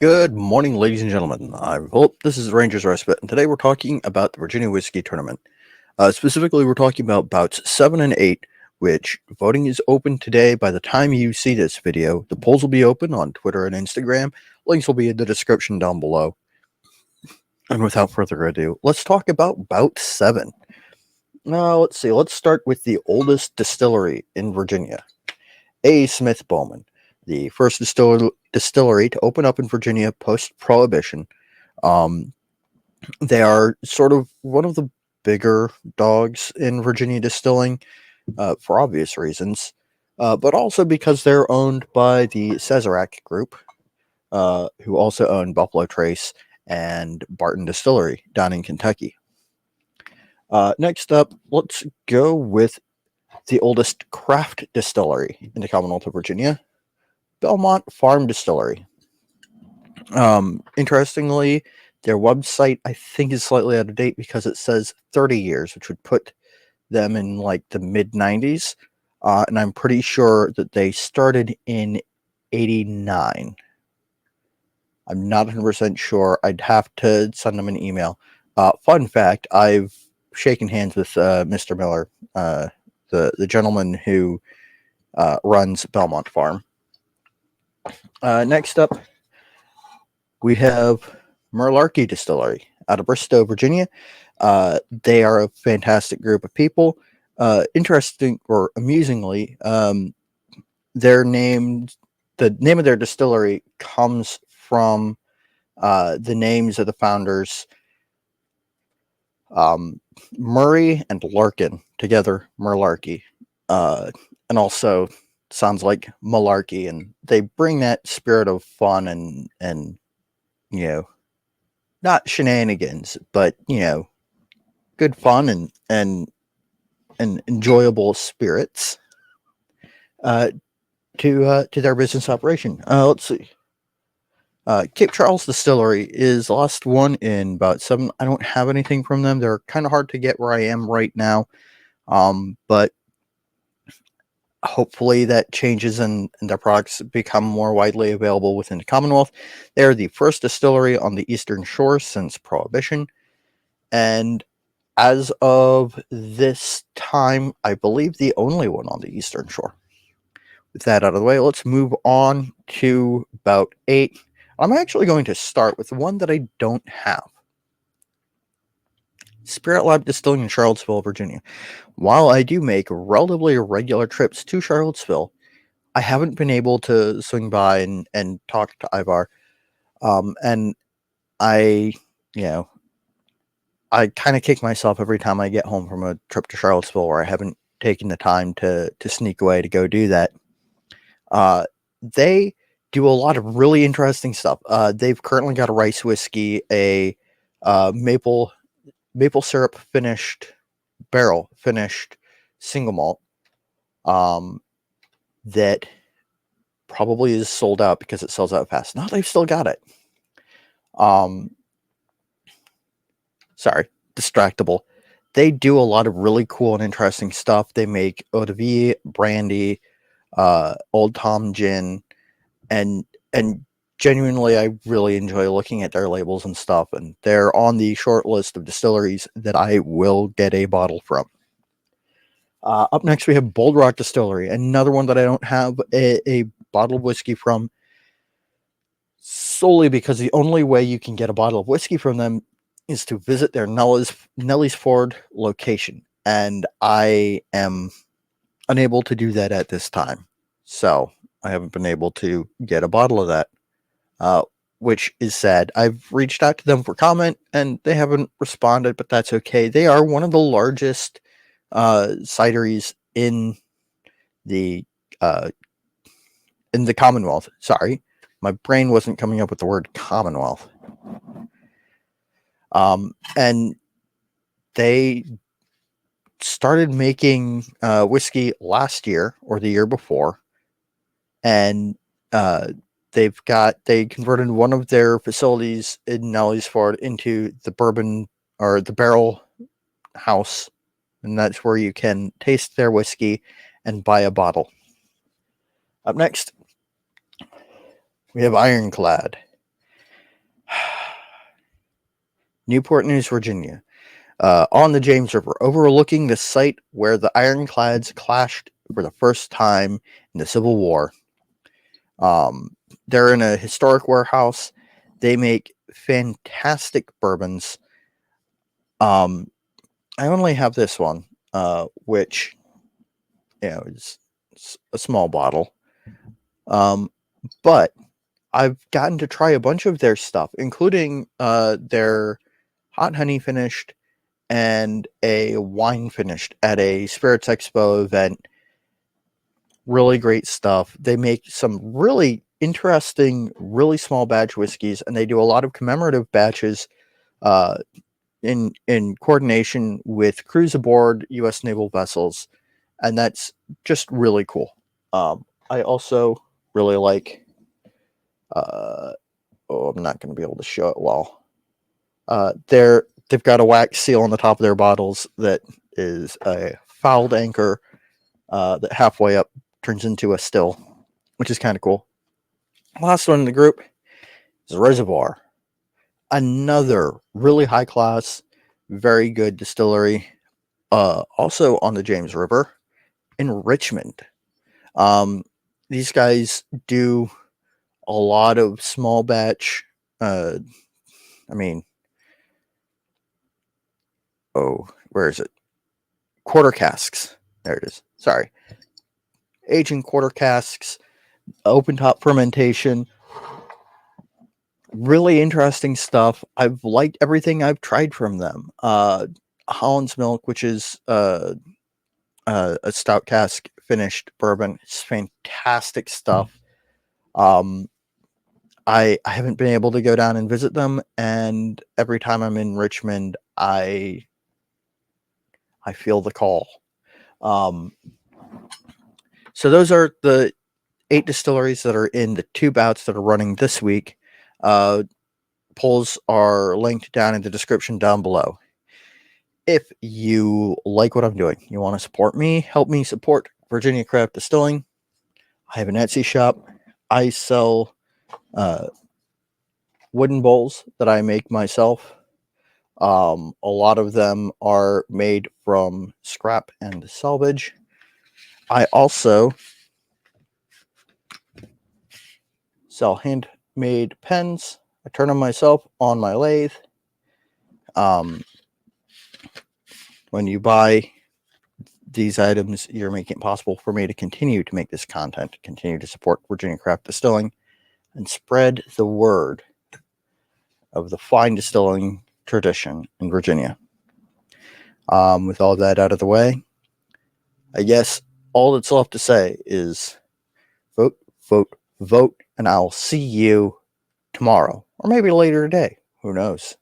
Good morning, ladies and gentlemen. I hope this is Rangers Respite, and today we're talking about the Virginia Whiskey Tournament. Specifically, we're talking about bouts 7 and 8, which voting is open today. By the time you see this video, the polls will be open on Twitter and Instagram. Links will be in the description down below. And without further ado, let's talk about bout 7. Now, let's see. Let's start with the oldest distillery in Virginia, A. Smith Bowman, the first distillery to open up in Virginia post-Prohibition. Um, they are sort of one of the bigger dogs in Virginia distilling, for obvious reasons, but also because they're owned by the Sazerac Group, who also own Buffalo Trace and Barton Distillery down in Kentucky. Next up, let's go with the oldest craft distillery in the Commonwealth of Virginia, Belmont Farm Distillery. Interestingly, their website I think is slightly out of date because it says 30 years, which would put them in like the mid 90s. And I'm pretty sure that they started in 89. I'm not 100% sure. I'd have to send them an email. Fun fact, I've shaken hands with Mr. Miller, the gentleman who runs Belmont Farm. Next up, we have Merlarkey Distillery out of Bristow, Virginia. They are a fantastic group of people. Interesting or amusingly, the name of their distillery comes from the names of the founders, Murray and Larkin, together Merlarkey, and also sounds like malarkey, and they bring that spirit of fun and you know, not shenanigans, but good fun and enjoyable spirits to their business operation. Let's see. Cape Charles Distillery is the last one in about 7. I don't have anything from them. They're kind of hard to get where I am right now, but hopefully that changes and their products become more widely available within the Commonwealth. They're the first distillery on the Eastern Shore since Prohibition, and as of this time, I believe the only one on the Eastern Shore. With that out of the way, let's move on to bout 8. I'm actually going to start with one that I don't have. Spirit Lab Distilling in Charlottesville, Virginia. While I do make relatively regular trips to Charlottesville, I haven't been able to swing by and talk to Ivar. And I, I kind of kick myself every time I get home from a trip to Charlottesville where I haven't taken the time to sneak away to go do that. They do a lot of really interesting stuff. They've currently got a rice whiskey, a maple syrup finished, barrel finished single malt, that probably is sold out because it sells out fast. No, they've still got it. Sorry, distractible. They do a lot of really cool and interesting stuff. They make eau de vie, brandy, Old Tom gin, and genuinely, I really enjoy looking at their labels and stuff. And they're on the short list of distilleries that I will get a bottle from. Up next, we have Bold Rock Distillery, another one that I don't have a bottle of whiskey from, solely because the only way you can get a bottle of whiskey from them is to visit their Nelly's Ford location, and I am unable to do that at this time. So I haven't been able to get a bottle of that, which is sad. I've reached out to them for comment, and they haven't responded, but that's okay. They are one of the largest cideries in the Commonwealth. Sorry, my brain wasn't coming up with the word Commonwealth. And they started making whiskey last year or the year before, and they converted one of their facilities in Nelly's Ford into the bourbon or the barrel house, and that's where you can taste their whiskey and buy a bottle. Up next, we have Ironclad. Newport News, Virginia, on the James River, overlooking the site where the ironclads clashed for the first time in the Civil War. They're in a historic warehouse. They make fantastic bourbons. I only have this one, which is a small bottle. But I've gotten to try a bunch of their stuff, including their hot honey finished and a wine finished at a Spirits Expo event. Really great stuff. They make some really interesting, really small batch whiskeys, and they do a lot of commemorative batches in coordination with crews aboard U.S. naval vessels, and that's just really cool. I also really like. I'm not going to be able to show it well. They've got a wax seal on the top of their bottles that is a fouled anchor that halfway up turns into a still, which is kind of cool. Last one in the group is Reservoir. Another really high class, very good distillery. Also on the James River in Richmond. These guys do a lot of small batch. Where is it? Quarter casks. There it is. Sorry. Aging quarter casks, open top fermentation. Really interesting stuff. I've liked everything I've tried from them. Holland's Milk, which is a stout cask finished bourbon, it's fantastic stuff. I haven't been able to go down and visit them, and every time I'm in Richmond, I feel the call. So those are the 8 distilleries that are in the 2 bouts that are running this week. Polls are linked down in the description down below. If you like what I'm doing, you want to support me, help me support Virginia Craft Distilling, I have an Etsy shop. I sell wooden bowls that I make myself. A lot of them are made from scrap and salvage. I also sell handmade pens. I turn them myself on my lathe. When you buy these items, you're making it possible for me to continue to make this content, continue to support Virginia Craft Distilling, and spread the word of the fine distilling tradition in Virginia. With all that out of the way, I guess all that's left to say is vote, vote, vote, and I'll see you tomorrow, or maybe later today. Who knows?